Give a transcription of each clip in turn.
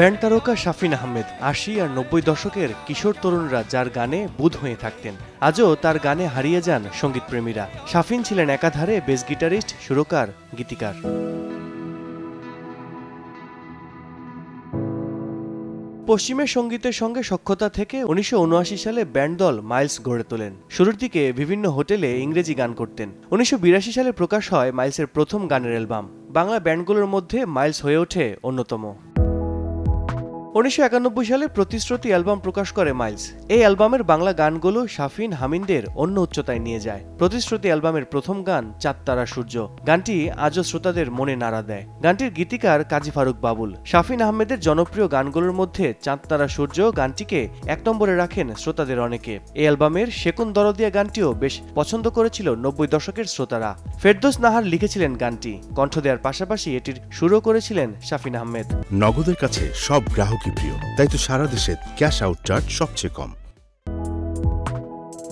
Band তারকা শাফিন আহমেদ ৮০ আর ৯০ দশকের কিশোর তরুণরা যার গানে বুঁদ হয়ে থাকতেন, আজও তার গানে হারিয়ে যান সঙ্গীতপ্রেমীরা। শাফিন ছিলেন একাধারে বেস গিটারিস্ট, সুরকার, গীতিকার। পশ্চিমের সঙ্গীতের সঙ্গে সখ্যতা থেকে ১৯৭৯ সালে ব্যান্ড দল মাইলস গড়ে তোলেন। শুরুর দিকে বিভিন্ন হোটেলে ইংরেজি গান করতেন। ১৯৮২ সালে প্রকাশ হয় মাইলসের প্রথম গানের অ্যালবাম। বাংলা ব্যান্ডগুলোর মধ্যে মাইলস হয়ে ওঠে অন্যতম। ১৯৯১ সালে প্রতিশ্রুতি অ্যালবাম প্রকাশ করে মাইলস। এই অ্যালবামের বাংলা গানগুলো শাফিন হামিনদের অন্য উচ্চতায় নিয়ে যায়। প্রতিশ্রুতি অ্যালবামের প্রথম গান চাঁদ তারা সূর্য, গানটি আজও শ্রোতাদের মনে নাড়া দেয়। গানটির গীতিকার কাজী ফারুক বাবুল। শাফিন আহমেদের জনপ্রিয় গানগুলোর মধ্যে চাঁদ তারা সূর্য গানটিকে ১ নম্বরে রাখেন শ্রোতাদের অনেকে। এই অ্যালবামের সেকুন দরদিয়া গানটিও বেশ পছন্দ করেছিল ৯০ দশকের শ্রোতারা। ফেরদৌস নাহার লিখেছিলেন গানটি, কণ্ঠ দেওয়ার পাশাপাশি এটির সুরও করেছিলেন শাফিন আহমেদ। নগদের কাছে সব গ্রাহক প্রিয়, তাই তো সারা দেশে ক্যাশ আউট চার্জ সবচেয়ে কম।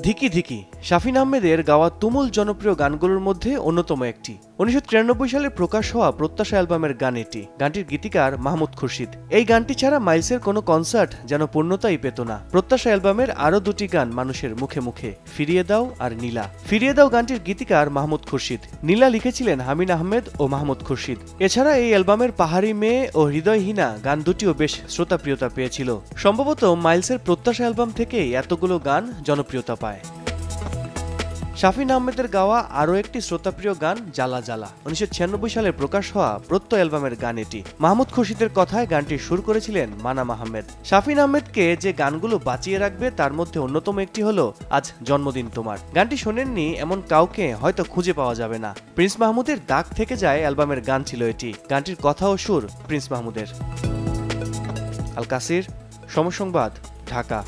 ধিকি ধিকি শাফিন আহমেদের গাওয়া তুমুল জনপ্রিয় গানগুলোর মধ্যে অন্যতম একটি। ১৯৯৩ সালে প্রকাশ হওয়া প্রত্যাশা অ্যালবামের গান এটি। গানটির গীতিকার মাহমুদ খুরশিদ। এই গানটি ছাড়া মাইলসের কোনো কনসার্ট যেন পূর্ণতাই পেত না। প্রত্যাশা অ্যালবামের আরও দুটি গান মানুষের মুখে মুখে, ফিরিয়ে দাও আর নীলা। ফিরিয়ে দাও গানটির গীতিকার মাহমুদ খুরশিদ, নীলা লিখেছিলেন হামিন আহমেদ ও মাহমুদ খুরশিদ। এছাড়া এই অ্যালবামের পাহাড়ি মেয়ে ও হৃদয়হীনা গান দুটিও বেশ শ্রোতাপ্রিয়তা পেয়েছিল। সম্ভবত মাইলসের প্রত্যাশা অ্যালবাম থেকেই এতগুলো গান জনপ্রিয়তা পায়। শাফিন আহমেদের গাওয়া আরও একটি শ্রোতাপ্রিয় গান জ্বালা জ্বালা, ১৯৯৬ সালে প্রকাশ হওয়া প্রত্যয় অ্যালবামের গান এটি। মাহমুদ খুরশিদের কথায় গানটির সুর করেছিলেন মানাম আহমেদ। শাফিন আহমেদকে যে গানগুলো বাঁচিয়ে রাখবে তার মধ্যে অন্যতম একটি হলো আজ জন্মদিন তোমার। গানটি শোনেননি এমন কাউকে হয়তো খুঁজে পাওয়া যাবে না। প্রিন্স মাহমুদের দাগ থেকে যায় অ্যালবামের গান ছিল এটি। গানটির কথা ও সুর প্রিন্স মাহমুদের। আল কাসির, সময় সংবাদ, ঢাকা।